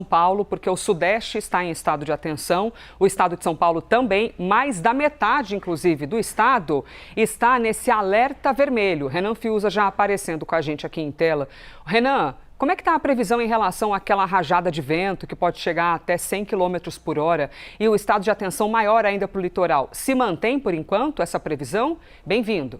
Paulo, porque o Sudeste está em estado de atenção, o estado de São Paulo também, mais da metade, inclusive, do estado está nesse alerta vermelho. Renan Fiuza já aparecendo com a gente aqui em tela. Renan, como é que está a previsão em relação àquela rajada de vento que pode chegar até 100 km por hora e o estado de atenção maior ainda para o litoral? Se mantém, por enquanto, essa previsão? Bem-vindo.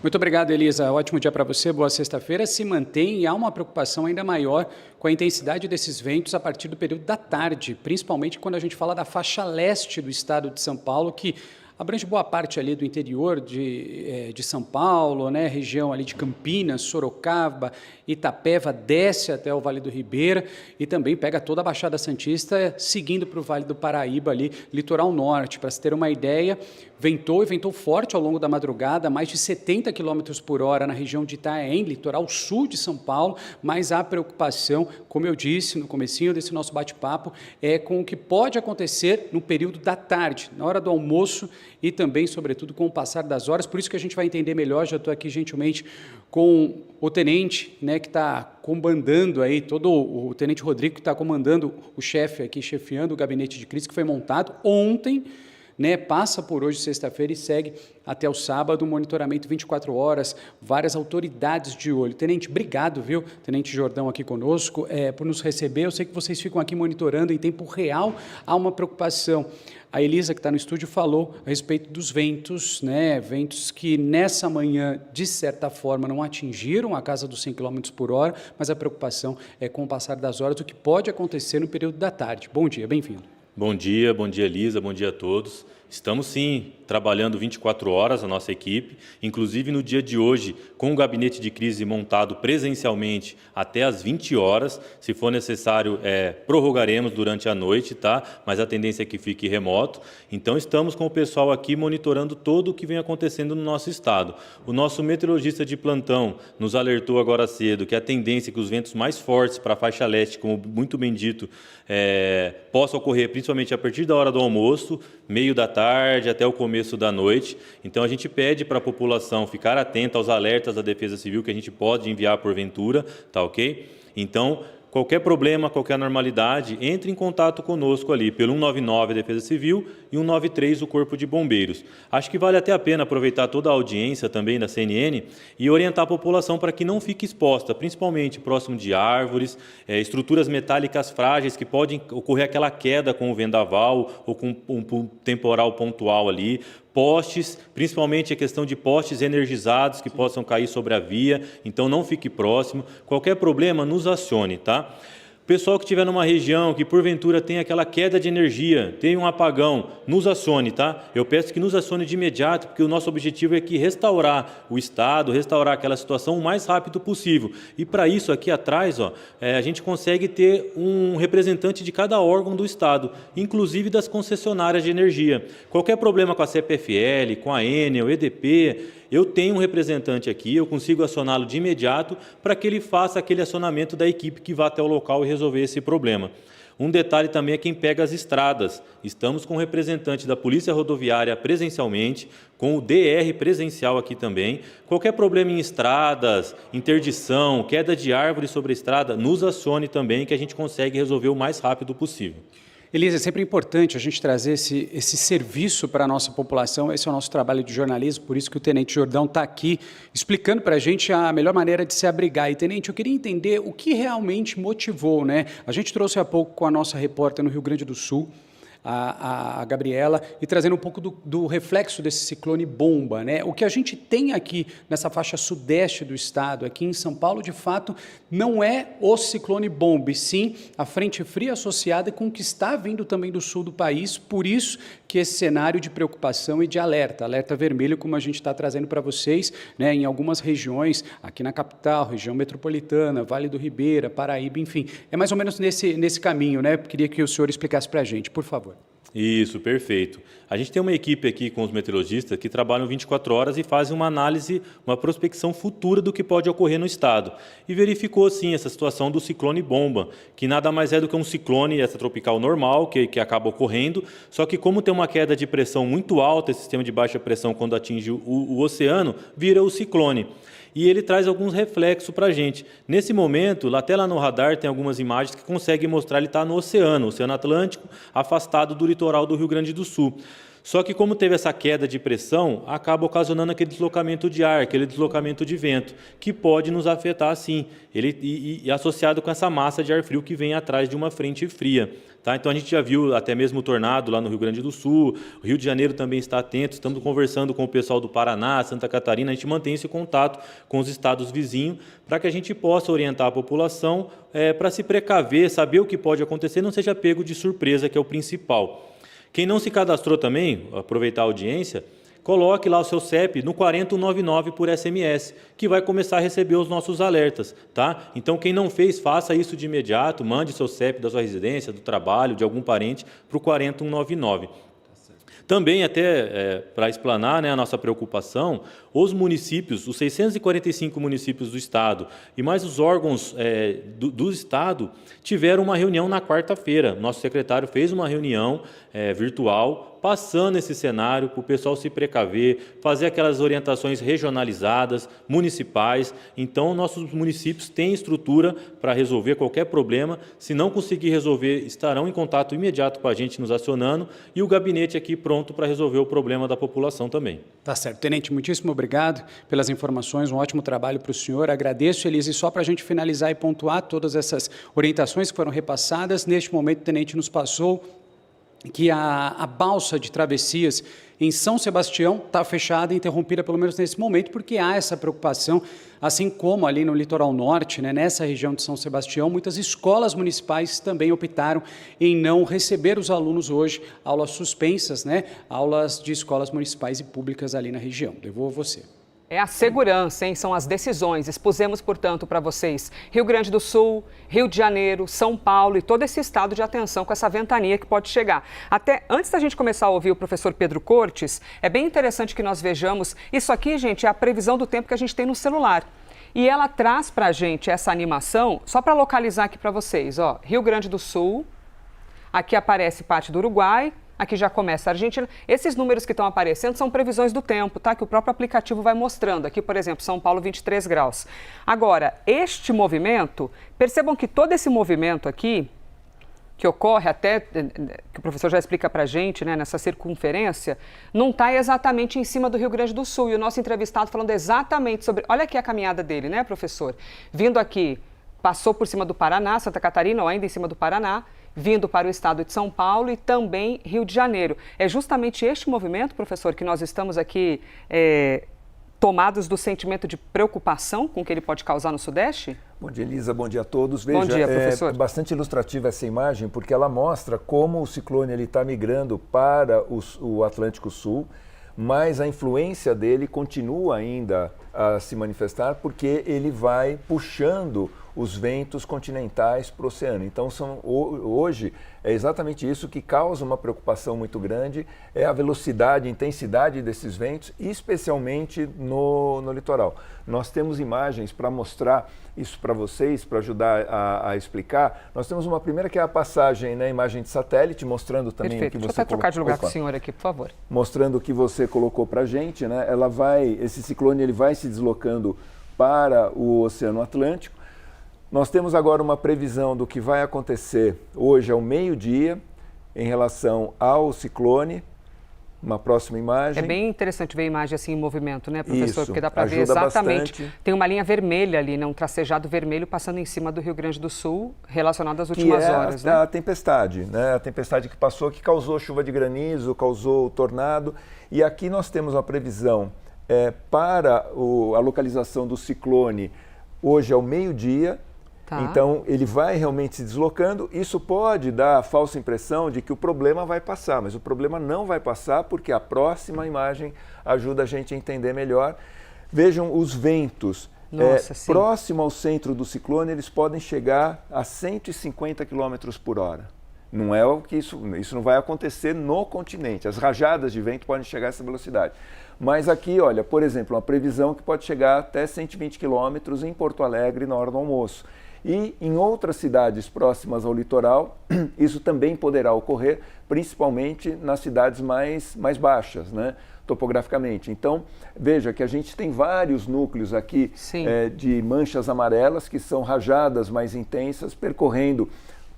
Muito obrigado, Elisa. Ótimo dia para você, boa sexta-feira. Se mantém e há uma preocupação ainda maior com a intensidade desses ventos a partir do período da tarde, principalmente quando a gente fala da faixa leste do estado de São Paulo, que abrange boa parte ali do interior de São Paulo, né? Região ali de Campinas, Sorocaba, Itapeva, desce até o Vale do Ribeira e também pega toda a Baixada Santista, seguindo para o Vale do Paraíba, ali, litoral norte. Para se ter uma ideia, ventou forte ao longo da madrugada, mais de 70 km por hora na região de Itaém, litoral sul de São Paulo, mas a preocupação, como eu disse no comecinho desse nosso bate-papo, é com o que pode acontecer no período da tarde, na hora do almoço e também, sobretudo, com o passar das horas. Por isso que a gente vai entender melhor, já estou aqui gentilmente com o tenente, né, que está comandando aí, o tenente Rodrigo, que está comandando o chefe aqui, chefiando o gabinete de crise que foi montado ontem, né, passa por hoje, sexta-feira, e segue até o sábado, monitoramento 24 horas, várias autoridades de olho. Tenente, obrigado, viu? Tenente Jordão aqui conosco, por nos receber. Eu sei que vocês ficam aqui monitorando em tempo real, há uma preocupação. A Elisa, que está no estúdio, falou a respeito dos ventos, né? Ventos que nessa manhã, de certa forma, não atingiram a casa dos 100 km por hora, mas a preocupação é com o passar das horas, o que pode acontecer no período da tarde. Bom dia, bem-vindo. Bom dia, Elisa, bom dia a todos. Estamos sim trabalhando 24 horas a nossa equipe, inclusive no dia de hoje, com o gabinete de crise montado presencialmente até às 20 horas. Se for necessário, prorrogaremos durante a noite, tá? Mas a tendência é que fique remoto. Então estamos com o pessoal aqui monitorando todo o que vem acontecendo no nosso estado. O nosso meteorologista de plantão nos alertou agora cedo que a tendência é que os ventos mais fortes para a faixa leste, como muito bem dito, possam ocorrer principalmente a partir da hora do almoço, meio da tarde até o começo da noite. Então a gente pede para a população ficar atenta aos alertas da Defesa Civil que a gente pode enviar porventura, tá ok? Então, qualquer problema, qualquer anormalidade, entre em contato conosco ali pelo 199 a Defesa Civil e 193 o Corpo de Bombeiros. Acho que vale até a pena aproveitar toda a audiência também da CNN e orientar a população para que não fique exposta, principalmente próximo de árvores, estruturas metálicas frágeis que podem ocorrer aquela queda com o vendaval ou com um temporal pontual ali. Postes, principalmente a questão de postes energizados que possam cair sobre a via, então não fique próximo. Qualquer problema, nos acione, tá? Pessoal que estiver numa região que porventura tem aquela queda de energia, tem um apagão, nos acione, tá? Eu peço que nos acione de imediato, porque o nosso objetivo é que restaurar o estado, restaurar aquela situação o mais rápido possível. E para isso, aqui atrás, ó, a gente consegue ter um representante de cada órgão do estado, inclusive das concessionárias de energia. Qualquer problema com a CPFL, com a Enel, EDP, eu tenho um representante aqui, eu consigo acioná-lo de imediato para que ele faça aquele acionamento da equipe que vá até o local e resolver esse problema. Um detalhe também é quem pega as estradas. Estamos com um representante da Polícia Rodoviária presencialmente, com o DR presencial aqui também. Qualquer problema em estradas, interdição, queda de árvore sobre a estrada, nos acione também que a gente consegue resolver o mais rápido possível. Elisa, é sempre importante a gente trazer esse serviço para a nossa população. Esse é o nosso trabalho de jornalismo, por isso que o Tenente Jordão está aqui explicando para a gente a melhor maneira de se abrigar. E, Tenente, eu queria entender o que realmente motivou, né? A gente trouxe há pouco com a nossa repórter no Rio Grande do Sul, a Gabriela, e trazendo um pouco do reflexo desse ciclone bomba, né? O que a gente tem aqui nessa faixa sudeste do estado, aqui em São Paulo, de fato, não é o ciclone bomba, e sim a frente fria associada com o que está vindo também do sul do país, por isso que esse cenário de preocupação e de alerta vermelho, como a gente está trazendo para vocês, né, em algumas regiões, aqui na capital, região metropolitana, Vale do Ribeira, Paraíba, enfim, é mais ou menos nesse caminho, né? Queria que o senhor explicasse para a gente, por favor. Isso, perfeito. A gente tem uma equipe aqui com os meteorologistas que trabalham 24 horas e fazem uma análise, uma prospecção futura do que pode ocorrer no estado. E verificou, sim, essa situação do ciclone bomba, que nada mais é do que um ciclone extratropical normal, que acaba ocorrendo, só que como tem uma queda de pressão muito alta, esse sistema de baixa pressão, quando atinge o oceano, vira o ciclone. e ele traz alguns reflexos para a gente. Nesse momento, até lá no radar tem algumas imagens que conseguem mostrar ele está no Oceano Atlântico, afastado do litoral do Rio Grande do Sul. Só que como teve essa queda de pressão, acaba ocasionando aquele deslocamento de ar, aquele deslocamento de vento, que pode nos afetar sim, e associado com essa massa de ar frio que vem atrás de uma frente fria. Tá? Então a gente já viu até mesmo o tornado lá no Rio Grande do Sul, o Rio de Janeiro também está atento, estamos conversando com o pessoal do Paraná, Santa Catarina, a gente mantém esse contato com os estados vizinhos para que a gente possa orientar a população para se precaver, saber o que pode acontecer, não seja pego de surpresa, que é o principal. Quem não se cadastrou também, aproveitar a audiência, coloque lá o seu CEP no 4099 por SMS, que vai começar a receber os nossos alertas, tá? Então, quem não fez, faça isso de imediato, mande seu CEP da sua residência, do trabalho, de algum parente, para o 4199. Também, até para explanar, né, a nossa preocupação, os municípios, os 645 municípios do Estado e mais os órgãos do Estado tiveram uma reunião na quarta-feira. Nosso secretário fez uma reunião virtual, passando esse cenário para o pessoal se precaver, fazer aquelas orientações regionalizadas, municipais. Então, nossos municípios têm estrutura para resolver qualquer problema. Se não conseguir resolver, estarão em contato imediato com a gente, nos acionando, e o gabinete aqui pronto para resolver o problema da população também. Tá certo. Tenente, muitíssimo obrigado pelas informações, um ótimo trabalho para o senhor. Agradeço, Elise, e só para a gente finalizar e pontuar todas essas orientações que foram repassadas, neste momento o tenente nos passou que a balsa de travessias em São Sebastião está fechada, interrompida pelo menos nesse momento, porque há essa preocupação, assim como ali no litoral norte, né, nessa região de São Sebastião, muitas escolas municipais também optaram em não receber os alunos hoje, aulas suspensas, né, aulas de escolas municipais e públicas ali na região. Devolvo a você. É a segurança, hein? São as decisões. Expusemos, portanto, para vocês Rio Grande do Sul, Rio de Janeiro, São Paulo e todo esse estado de atenção com essa ventania que pode chegar. Até antes da gente começar a ouvir o professor Pedro Cortes, é bem interessante que nós vejamos. Isso aqui, gente, é a previsão do tempo que a gente tem no celular. E ela traz para a gente essa animação, só para localizar aqui para vocês, ó, Rio Grande do Sul, aqui aparece parte do Uruguai. Aqui já começa a Argentina. Esses números que estão aparecendo são previsões do tempo, tá? Que o próprio aplicativo vai mostrando. Aqui, por exemplo, São Paulo, 23 graus. Agora, este movimento, percebam que todo esse movimento aqui, que ocorre até, que o professor já explica para a gente, né, nessa circunferência, não está exatamente em cima do Rio Grande do Sul. E o nosso entrevistado falando exatamente sobre... Olha aqui a caminhada dele, né, professor? Vindo aqui, passou por cima do Paraná, Santa Catarina, ou ainda em cima do Paraná, vindo para o estado de São Paulo e também Rio de Janeiro. É justamente este movimento, professor, que nós estamos aqui tomados do sentimento de preocupação com o que ele pode causar no Sudeste? Bom dia, Elisa. Bom dia a todos. Veja, bom dia, professor. É bastante ilustrativa essa imagem, porque ela mostra como o ciclone está migrando para o Atlântico Sul, mas a influência dele continua ainda a se manifestar, porque ele vai puxando os ventos continentais para o oceano. Então, hoje, é exatamente isso que causa uma preocupação muito grande, é a velocidade, a intensidade desses ventos, especialmente no litoral. Nós temos imagens para mostrar isso para vocês, para ajudar a explicar. Nós temos uma primeira que é a passagem, né, imagem de satélite, mostrando também perfeito. o que você colocou. Deixa eu até trocar de lugar com o senhor aqui, por favor. Mostrando o que você colocou para a gente, né? Esse ciclone ele vai se deslocando para o Oceano Atlântico. Nós temos agora uma previsão do que vai acontecer hoje ao meio-dia em relação ao ciclone. Uma próxima imagem. É bem interessante ver a imagem assim em movimento, né, professor? Isso, porque dá para ver exatamente. Bastante. Tem uma linha vermelha ali, né, um tracejado vermelho passando em cima do Rio Grande do Sul, relacionado às últimas horas. A tempestade, né? A tempestade que passou, que causou chuva de granizo, causou tornado. E aqui nós temos uma previsão para a localização do ciclone hoje ao meio-dia. Tá. Então, ele vai realmente se deslocando. Isso pode dar a falsa impressão de que o problema vai passar, mas o problema não vai passar porque a próxima imagem ajuda a gente a entender melhor. Vejam os ventos. Próximo ao centro do ciclone, eles podem chegar a 150 km por hora. Não é o que isso não vai acontecer no continente. As rajadas de vento podem chegar a essa velocidade. Mas aqui, olha, por exemplo, uma previsão que pode chegar até 120 km em Porto Alegre na hora do almoço. E em outras cidades próximas ao litoral, isso também poderá ocorrer, principalmente nas cidades mais baixas, né? topograficamente. Então, veja que a gente tem vários núcleos aqui de manchas amarelas, que são rajadas mais intensas, percorrendo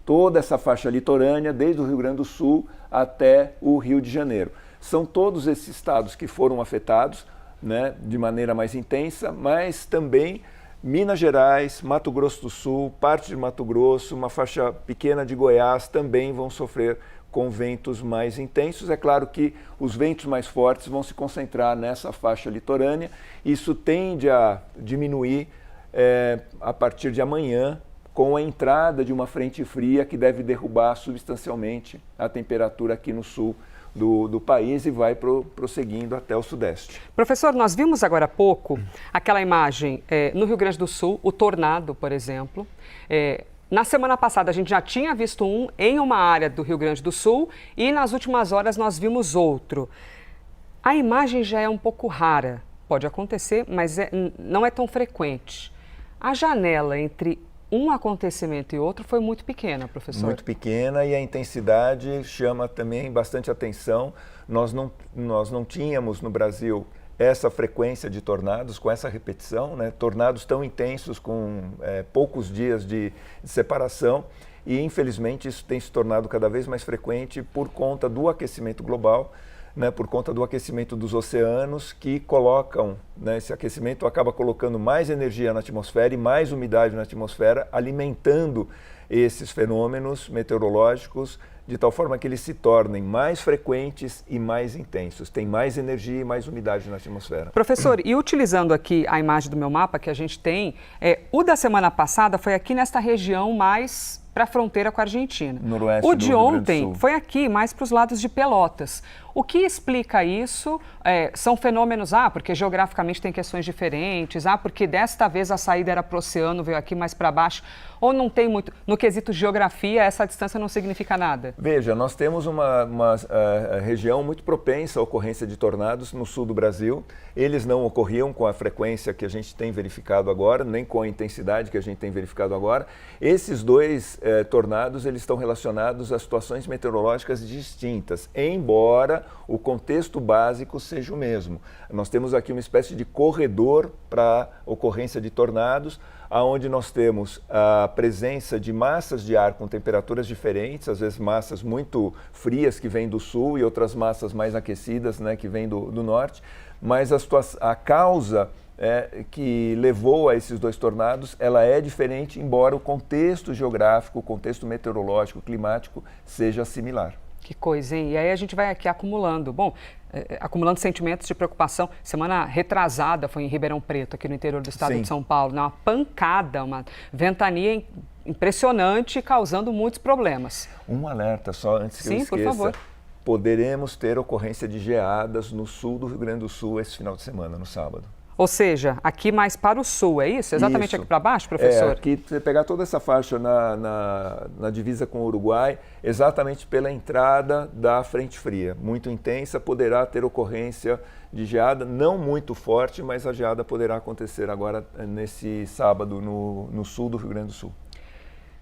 toda essa faixa litorânea, desde o Rio Grande do Sul até o Rio de Janeiro. São todos esses estados que foram afetados, né, de maneira mais intensa, mas também Minas Gerais, Mato Grosso do Sul, parte de Mato Grosso, uma faixa pequena de Goiás também vão sofrer com ventos mais intensos. É claro que os ventos mais fortes vão se concentrar nessa faixa litorânea. Isso tende a diminuir a partir de amanhã, com a entrada de uma frente fria que deve derrubar substancialmente a temperatura aqui no sul do país e vai prosseguindo até o sudeste. Professor, nós vimos agora há pouco aquela imagem no Rio Grande do Sul, o tornado, por exemplo. Na semana passada a gente já tinha visto um em uma área do Rio Grande do Sul e nas últimas horas nós vimos outro. A imagem já é um pouco rara, pode acontecer, mas não é tão frequente. A janela entre um acontecimento e outro foi muito pequena, professor. Muito pequena, e a intensidade chama também bastante atenção. Nós não tínhamos no Brasil essa frequência de tornados, com essa repetição, né? Tornados tão intensos com poucos dias de separação, e infelizmente isso tem se tornado cada vez mais frequente por conta do aquecimento global, né, por conta do aquecimento dos oceanos, que colocam, né, esse aquecimento acaba colocando mais energia na atmosfera e mais umidade na atmosfera, alimentando esses fenômenos meteorológicos, de tal forma que eles se tornem mais frequentes e mais intensos. Tem mais energia e mais umidade na atmosfera. Professor, e utilizando aqui a imagem do meu mapa que a gente tem, o da semana passada foi aqui nesta região mais para a fronteira com a Argentina. Noroeste o de do Rio Grande do ontem Sul. foi aqui, mais para os lados de Pelotas. O que explica isso? São fenômenos, porque geograficamente tem questões diferentes, porque desta vez a saída era para o oceano, veio aqui mais para baixo, ou não tem muito? No quesito geografia, essa distância não significa nada? Veja, nós temos uma região muito propensa à ocorrência de tornados no sul do Brasil. Eles não ocorriam com a frequência que a gente tem verificado agora, nem com a intensidade que a gente tem verificado agora. Esses dois tornados, eles estão relacionados a situações meteorológicas distintas, embora o contexto básico seja o mesmo. Nós temos aqui uma espécie de corredor para ocorrência de tornados, onde nós temos a presença de massas de ar com temperaturas diferentes, às vezes massas muito frias que vêm do sul e outras massas mais aquecidas, né, que vêm do norte, mas a causa que levou a esses dois tornados, ela é diferente, embora o contexto geográfico, o contexto meteorológico, climático, seja similar. Que coisa, hein? E aí a gente vai aqui acumulando. Bom, acumulando sentimentos de preocupação. Semana retrasada foi em Ribeirão Preto, aqui no interior do estado de São Paulo. Uma pancada, uma ventania impressionante, causando muitos problemas. Um alerta só, antes que eu esqueça. Sim, por favor. Poderemos ter ocorrência de geadas no sul do Rio Grande do Sul esse final de semana, no sábado. Ou seja, aqui mais para o sul, é isso? Exatamente isso. Aqui para baixo, professor? Aqui, você pegar toda essa faixa na divisa com o Uruguai, exatamente pela entrada da frente fria, muito intensa, poderá ter ocorrência de geada, não muito forte, mas a geada poderá acontecer agora nesse sábado no sul do Rio Grande do Sul.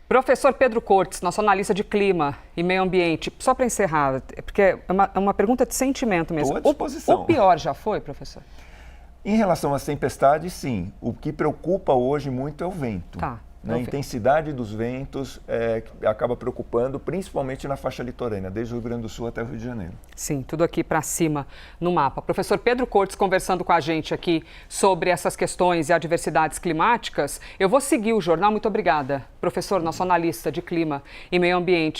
Professor Pedro Cortes, nosso analista de clima e meio ambiente, só para encerrar, porque é uma pergunta de sentimento mesmo. Estou à disposição. O pior já foi, professor? Em relação às tempestades, sim. O que preocupa hoje muito é o vento. A intensidade dos ventos acaba preocupando, principalmente na faixa litorânea, desde o Rio Grande do Sul até o Rio de Janeiro. Sim, tudo aqui para cima no mapa. Professor Pedro Cortes conversando com a gente aqui sobre essas questões e adversidades climáticas. Eu vou seguir o jornal. Muito obrigada, professor, nosso analista de clima e meio ambiente.